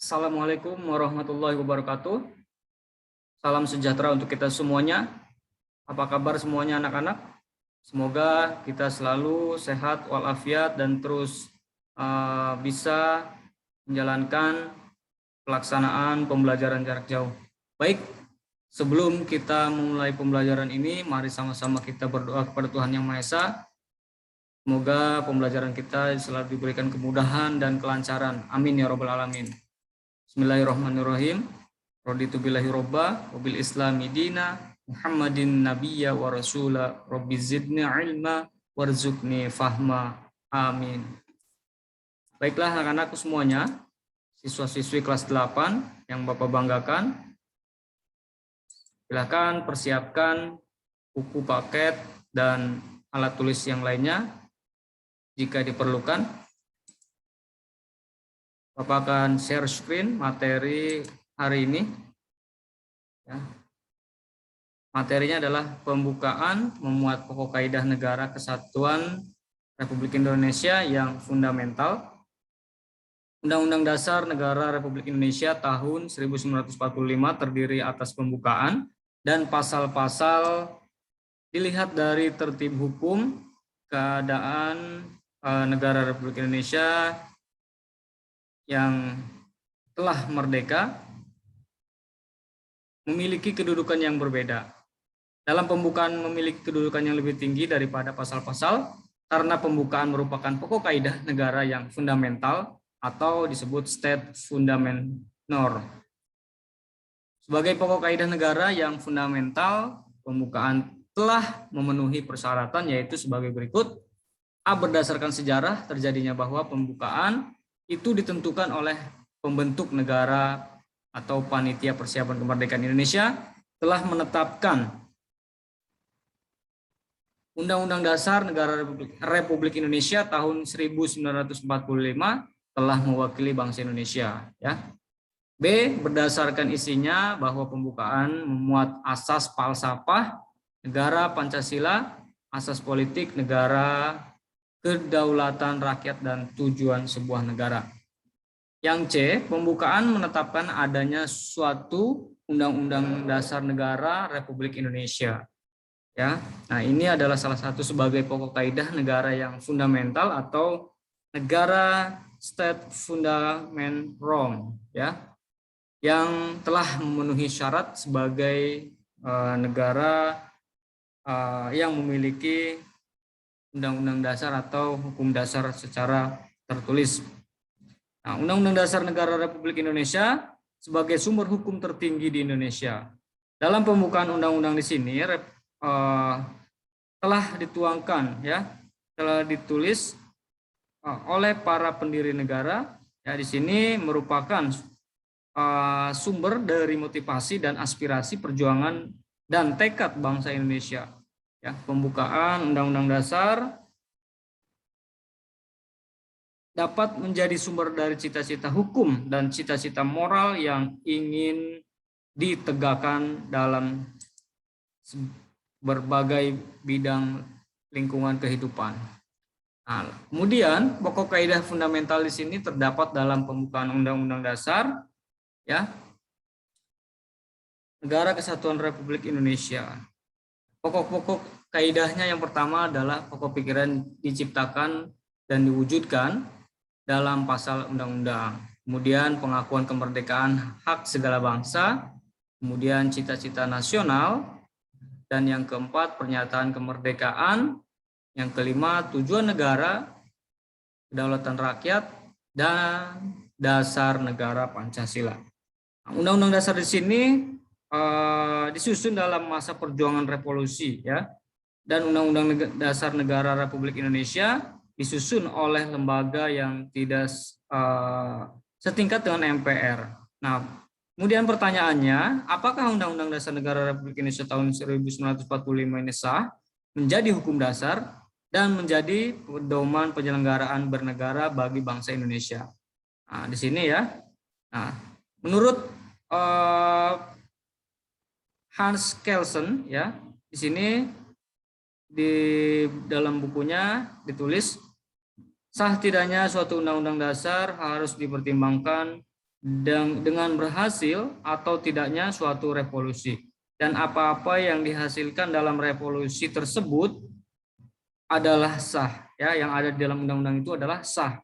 Assalamualaikum warahmatullahi wabarakatuh. Salam sejahtera untuk kita semuanya. Apa kabar semuanya anak-anak? Semoga kita selalu sehat walafiat dan terus bisa menjalankan pelaksanaan pembelajaran jarak jauh. Baik, sebelum kita memulai pembelajaran ini, mari sama-sama kita berdoa kepada Tuhan Yang Maha Esa. Semoga pembelajaran kita selalu diberikan kemudahan dan kelancaran. Amin ya robbal alamin. Bismillahirrahmanirrahim. Raditu billahi robba wabil islami dina Muhammadin nabiyya wa rasula rabbi zidni ilma warzuqni fahma. Amin. Baiklah anak-anakku semuanya, siswa-siswi kelas 8 yang Bapak banggakan, silakan persiapkan buku paket dan alat tulis yang lainnya jika diperlukan. Bapak akan share screen materi hari ini. Ya. Materinya adalah pembukaan memuat pokok kaidah negara kesatuan Republik Indonesia yang fundamental. Undang-Undang Dasar Negara Republik Indonesia tahun 1945 terdiri atas pembukaan dan pasal-pasal dilihat dari tertib hukum, keadaan negara Republik Indonesia yang telah merdeka memiliki kedudukan yang berbeda. Dalam pembukaan memiliki kedudukan yang lebih tinggi daripada pasal-pasal karena pembukaan merupakan pokok kaidah negara yang fundamental atau disebut state fundament norm. Sebagai pokok kaidah negara yang fundamental, pembukaan telah memenuhi persyaratan yaitu sebagai berikut. A. Berdasarkan sejarah terjadinya bahwa pembukaan itu ditentukan oleh pembentuk negara atau panitia persiapan kemerdekaan Indonesia telah menetapkan Undang-Undang Dasar Negara Republik Indonesia tahun 1945 telah mewakili bangsa Indonesia. Ya. B. Berdasarkan isinya bahwa pembukaan memuat asas falsafah negara Pancasila, asas politik negara, kedaulatan rakyat dan tujuan sebuah negara. Yang C, pembukaan menetapkan adanya suatu Undang-Undang Dasar Negara Republik Indonesia. Ya, nah ini adalah salah satu sebagai pokok kaidah negara yang fundamental atau negara state fundament norm, ya, yang telah memenuhi syarat sebagai negara yang memiliki Undang-Undang Dasar atau hukum dasar secara tertulis. Nah, Undang-Undang Dasar Negara Republik Indonesia sebagai sumber hukum tertinggi di Indonesia. Dalam pembukaan undang-undang di sini telah dituangkan, ya, telah ditulis oleh para pendiri negara. Ya, di sini merupakan sumber dari motivasi dan aspirasi perjuangan dan tekad bangsa Indonesia. Ya, pembukaan Undang-Undang Dasar dapat menjadi sumber dari cita-cita hukum dan cita-cita moral yang ingin ditegakkan dalam berbagai bidang lingkungan kehidupan. Nah, kemudian pokok kaidah fundamental di sini terdapat dalam pembukaan Undang-Undang Dasar, ya, Negara Kesatuan Republik Indonesia. Pokok-pokok kaidahnya yang pertama adalah pokok pikiran diciptakan dan diwujudkan dalam pasal undang-undang. Kemudian pengakuan kemerdekaan hak segala bangsa, kemudian cita-cita nasional, dan yang keempat pernyataan kemerdekaan, yang kelima tujuan negara, kedaulatan rakyat, dan dasar negara Pancasila. Undang-Undang Dasar di sini disusun dalam masa perjuangan revolusi, ya, dan Undang-Undang Dasar Negara Republik Indonesia disusun oleh lembaga yang tidak setingkat dengan MPR. Nah, kemudian pertanyaannya, apakah Undang-Undang Dasar Negara Republik Indonesia tahun 1945 ini sah, menjadi hukum dasar, dan menjadi pedoman penyelenggaraan bernegara bagi bangsa Indonesia? Nah, di sini, ya. Nah, menurut Hans Kelsen, ya, di sini di dalam bukunya ditulis, sah tidaknya suatu undang-undang dasar harus dipertimbangkan dengan berhasil atau tidaknya suatu revolusi. Dan apa-apa yang dihasilkan dalam revolusi tersebut adalah sah, ya, yang ada di dalam undang-undang itu adalah sah.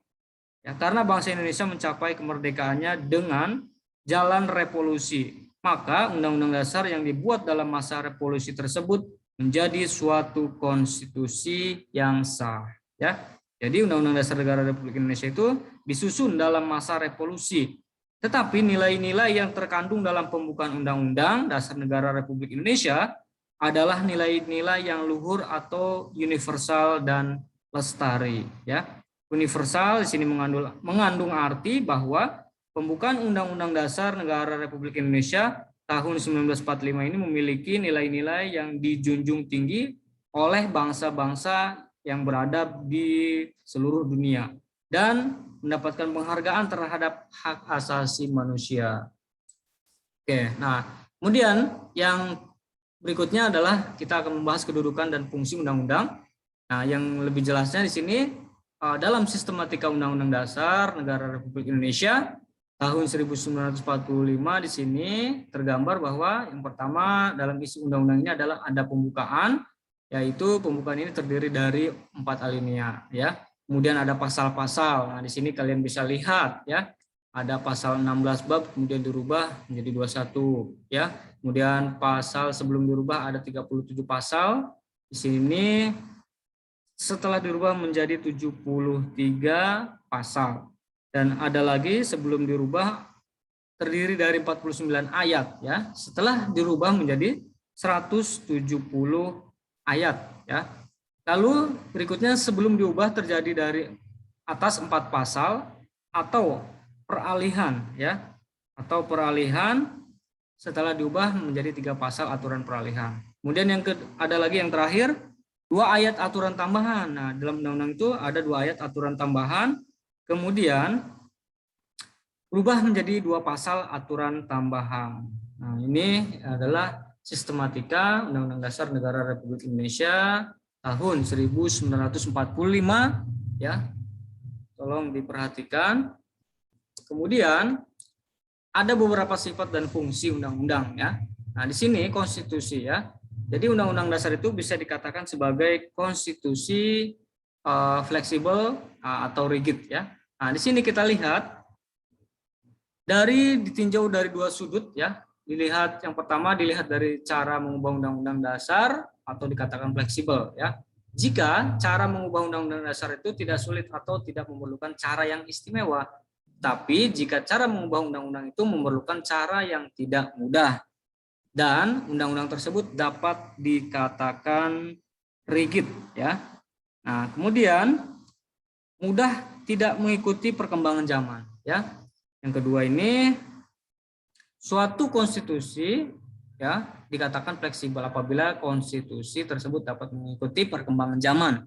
Ya, karena bangsa Indonesia mencapai kemerdekaannya dengan jalan revolusi, maka Undang-Undang Dasar yang dibuat dalam masa revolusi tersebut menjadi suatu konstitusi yang sah. Ya, jadi Undang-Undang Dasar Negara Republik Indonesia itu disusun dalam masa revolusi. Tetapi nilai-nilai yang terkandung dalam pembukaan Undang-Undang Dasar Negara Republik Indonesia adalah nilai-nilai yang luhur atau universal dan lestari. Ya, universal di sini mengandung arti bahwa pembukaan Undang-Undang Dasar Negara Republik Indonesia tahun 1945 ini memiliki nilai-nilai yang dijunjung tinggi oleh bangsa-bangsa yang berada di seluruh dunia dan mendapatkan penghargaan terhadap hak asasi manusia. Oke, nah kemudian yang berikutnya adalah kita akan membahas kedudukan dan fungsi undang-undang. Nah, yang lebih jelasnya di sini dalam sistematika Undang-Undang Dasar Negara Republik Indonesia tahun 1945 di sini tergambar bahwa yang pertama dalam isi undang-undang ini adalah ada pembukaan, yaitu pembukaan ini terdiri dari 4 alinea, ya. Kemudian ada pasal-pasal. Nah, di sini kalian bisa lihat, ya. Ada pasal 16 bab kemudian dirubah menjadi 21, ya. Kemudian pasal sebelum dirubah ada 37 pasal. Di sini setelah dirubah menjadi 73 pasal. Dan ada lagi sebelum dirubah terdiri dari 49 ayat, ya. Setelah dirubah menjadi 170 ayat, ya. Lalu berikutnya sebelum diubah terjadi dari atas 4 pasal atau peralihan, ya. Atau peralihan setelah diubah menjadi 3 pasal aturan peralihan. Kemudian ada lagi yang terakhir 2 ayat aturan tambahan. Nah, dalam undang-undang itu ada 2 ayat aturan tambahan, kemudian berubah menjadi 2 pasal aturan tambahan. Nah, ini adalah sistematika Undang-Undang Dasar Negara Republik Indonesia tahun 1945, ya. Tolong diperhatikan. Kemudian ada beberapa sifat dan fungsi undang-undang, ya. Nah, di sini konstitusi, ya. Jadi Undang-Undang Dasar itu bisa dikatakan sebagai konstitusi fleksibel atau rigid, ya. Nah, di sini kita lihat ditinjau dari 2 sudut, ya. Dilihat yang pertama dilihat dari cara mengubah Undang-Undang Dasar atau dikatakan fleksibel, ya. Jika cara mengubah Undang-Undang Dasar itu tidak sulit atau tidak memerlukan cara yang istimewa, tapi jika cara mengubah undang-undang itu memerlukan cara yang tidak mudah dan undang-undang tersebut dapat dikatakan rigid, ya. Nah, kemudian mudah tidak mengikuti perkembangan zaman, ya. Yang kedua ini suatu konstitusi, ya, dikatakan fleksibel apabila konstitusi tersebut dapat mengikuti perkembangan zaman.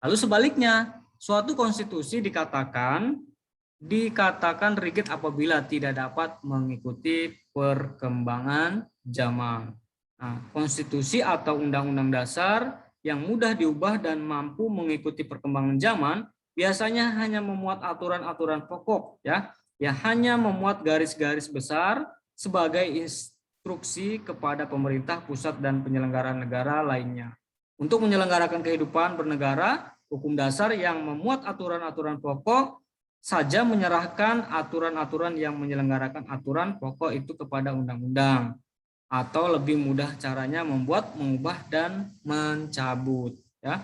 Lalu sebaliknya, suatu konstitusi dikatakan rigid apabila tidak dapat mengikuti perkembangan zaman. Nah, konstitusi atau undang-undang dasar yang mudah diubah dan mampu mengikuti perkembangan zaman biasanya hanya memuat aturan-aturan pokok, ya, hanya memuat garis-garis besar sebagai instruksi kepada pemerintah pusat dan penyelenggara negara lainnya. Untuk menyelenggarakan kehidupan bernegara, hukum dasar yang memuat aturan-aturan pokok saja menyerahkan aturan-aturan yang menyelenggarakan aturan pokok itu kepada undang-undang, atau lebih mudah caranya membuat, mengubah, dan mencabut, ya.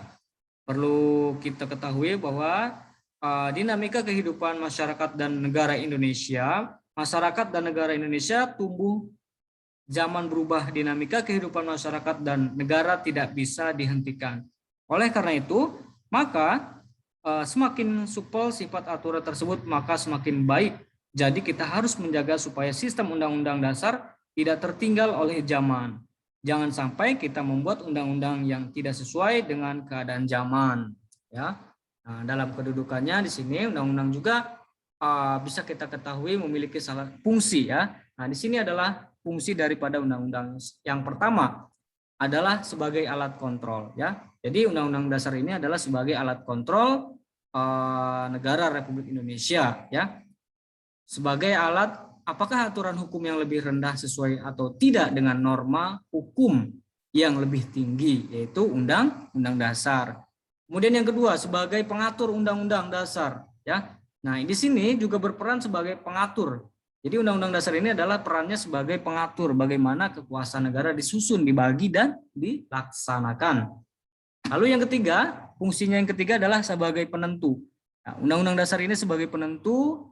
Perlu kita ketahui bahwa dinamika kehidupan masyarakat dan negara Indonesia, tumbuh zaman berubah, dinamika kehidupan masyarakat dan negara tidak bisa dihentikan. Oleh karena itu, maka semakin supel sifat aturan tersebut, maka semakin baik. Jadi kita harus menjaga supaya sistem undang-undang dasar tidak tertinggal oleh zaman. Jangan sampai kita membuat undang-undang yang tidak sesuai dengan keadaan zaman, ya. Nah, dalam kedudukannya di sini undang-undang juga bisa kita ketahui memiliki salah fungsi, ya. Nah, di sini adalah fungsi daripada undang-undang. Yang pertama adalah sebagai alat kontrol, ya. Jadi undang-undang dasar ini adalah sebagai alat kontrol negara Republik Indonesia, ya. sebagai alat apakah aturan hukum yang lebih rendah sesuai atau tidak dengan norma hukum yang lebih tinggi, yaitu Undang-Undang Dasar. Kemudian yang kedua, sebagai pengatur Undang-Undang Dasar, ya. Nah, di sini juga berperan sebagai pengatur. Jadi Undang-Undang Dasar ini adalah perannya sebagai pengatur bagaimana kekuasaan negara disusun, dibagi, dan dilaksanakan. Lalu yang ketiga, fungsinya yang ketiga adalah sebagai penentu. Nah, Undang-Undang Dasar ini sebagai penentu,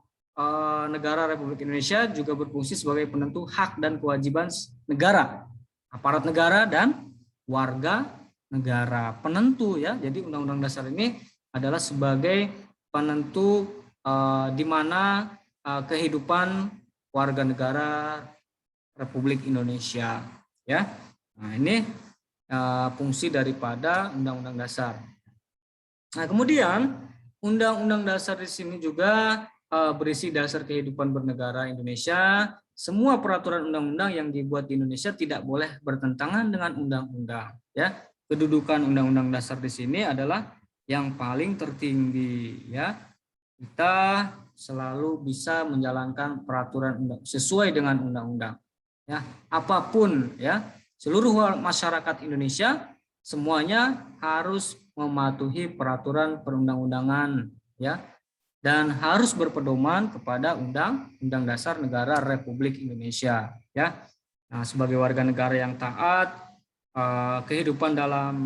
negara Republik Indonesia juga berfungsi sebagai penentu hak dan kewajiban negara, aparat negara, dan warga negara. Penentu, ya. Jadi Undang-Undang Dasar ini adalah sebagai penentu di mana kehidupan warga negara Republik Indonesia, ya. Nah, ini fungsi daripada Undang-Undang Dasar. Nah, kemudian Undang-Undang Dasar di sini juga berisi dasar kehidupan bernegara Indonesia. Semua peraturan undang-undang yang dibuat di Indonesia tidak boleh bertentangan dengan undang-undang. Ya, kedudukan Undang-Undang Dasar di sini adalah yang paling tertinggi. Ya, kita selalu bisa menjalankan peraturan sesuai dengan undang-undang. Ya, apapun, ya, seluruh masyarakat Indonesia semuanya harus mematuhi peraturan perundang-undangan, ya, dan harus berpedoman kepada Undang-Undang Dasar Negara Republik Indonesia, ya. Nah, sebagai warga negara yang taat, kehidupan dalam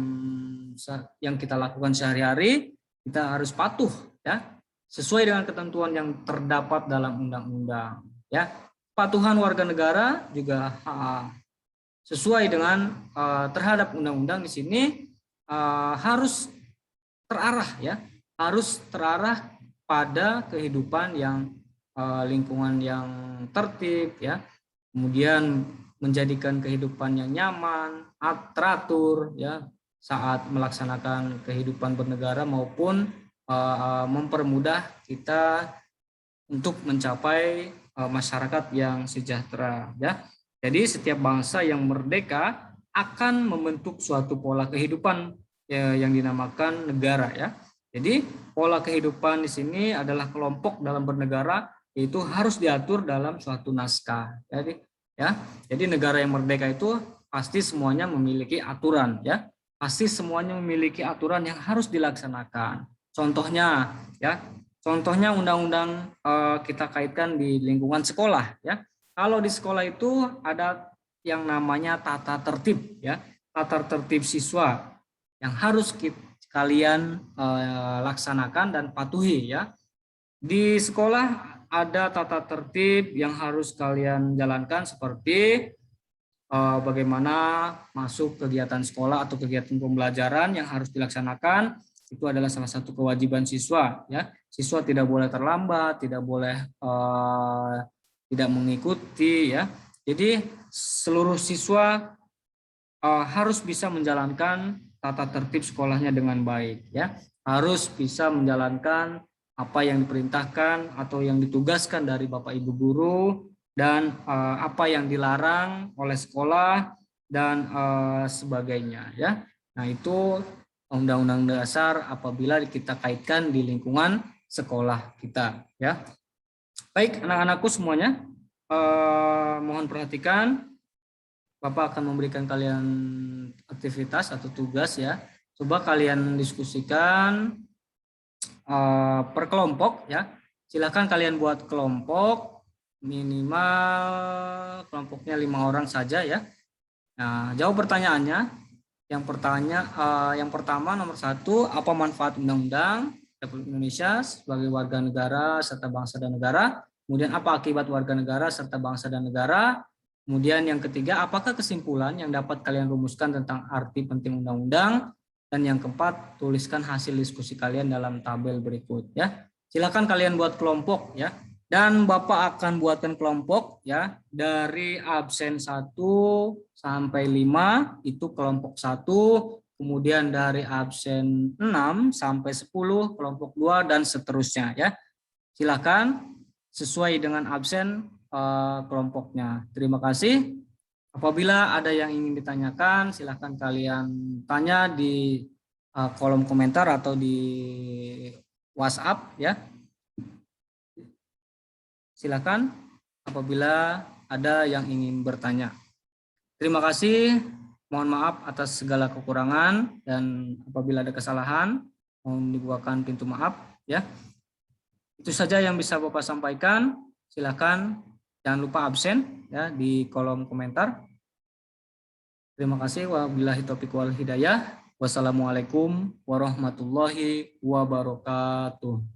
yang kita lakukan sehari-hari kita harus patuh, ya, sesuai dengan ketentuan yang terdapat dalam undang-undang, ya. Patuhan warga negara juga sesuai dengan terhadap undang-undang di sini harus terarah, ya, harus terarah pada kehidupan yang lingkungan yang tertib, ya, kemudian menjadikan kehidupan yang nyaman, teratur, ya, saat melaksanakan kehidupan bernegara maupun mempermudah kita untuk mencapai masyarakat yang sejahtera, ya. Jadi setiap bangsa yang merdeka akan membentuk suatu pola kehidupan yang dinamakan negara, ya. Jadi pola kehidupan di sini adalah kelompok dalam bernegara, itu harus diatur dalam suatu naskah. Jadi negara yang merdeka itu pasti semuanya memiliki aturan, ya. Pasti semuanya memiliki aturan yang harus dilaksanakan. Contohnya, ya. Contohnya undang-undang kita kaitkan di lingkungan sekolah, ya. Kalau di sekolah itu ada yang namanya tata tertib, ya. Tata tertib siswa yang harus kalian laksanakan dan patuhi, ya. Di sekolah ada tata tertib yang harus kalian jalankan seperti bagaimana masuk kegiatan sekolah atau kegiatan pembelajaran yang harus dilaksanakan. Itu adalah salah satu kewajiban siswa, ya. Siswa tidak boleh terlambat, tidak boleh tidak mengikuti, ya. Jadi seluruh siswa harus bisa menjalankan tata tertib sekolahnya dengan baik, ya. Harus bisa menjalankan apa yang diperintahkan atau yang ditugaskan dari Bapak Ibu guru, dan apa yang dilarang oleh sekolah dan sebagainya, ya. Nah, itu Undang-Undang Dasar apabila kita kaitkan di lingkungan sekolah kita, ya. Baik, anak-anakku semuanya, mohon perhatikan. Bapak akan memberikan kalian aktivitas atau tugas, ya. Coba kalian diskusikan per kelompok, ya. Silakan kalian buat kelompok, minimal kelompoknya 5 orang saja, ya. Nah, jawab pertanyaannya. Yang pertama nomor 1, apa manfaat Undang-Undang Republik Indonesia sebagai warga negara serta bangsa dan negara? Kemudian apa akibat warga negara serta bangsa dan negara? Kemudian yang ketiga, apakah kesimpulan yang dapat kalian rumuskan tentang arti penting undang-undang? Dan yang keempat, tuliskan hasil diskusi kalian dalam tabel berikut, ya. Silakan kalian buat kelompok, ya. Dan Bapak akan buatkan kelompok, ya, dari absen 1 sampai 5 itu kelompok 1, kemudian dari absen 6 sampai 10 kelompok 2 dan seterusnya, ya. Silakan sesuai dengan absen kelompoknya. Terima kasih. Apabila ada yang ingin ditanyakan, silahkan kalian tanya di kolom komentar atau di WhatsApp, ya. silakan apabila ada yang ingin bertanya. Terima kasih. Mohon maaf atas segala kekurangan dan apabila ada kesalahan mohon dibukakan pintu maaf ya. Itu saja yang bisa Bapak sampaikan. Silakan jangan lupa absen ya di kolom komentar. Terima kasih. Wabillahi taufiq wal hidayah. Wassalamualaikum warahmatullahi wabarakatuh.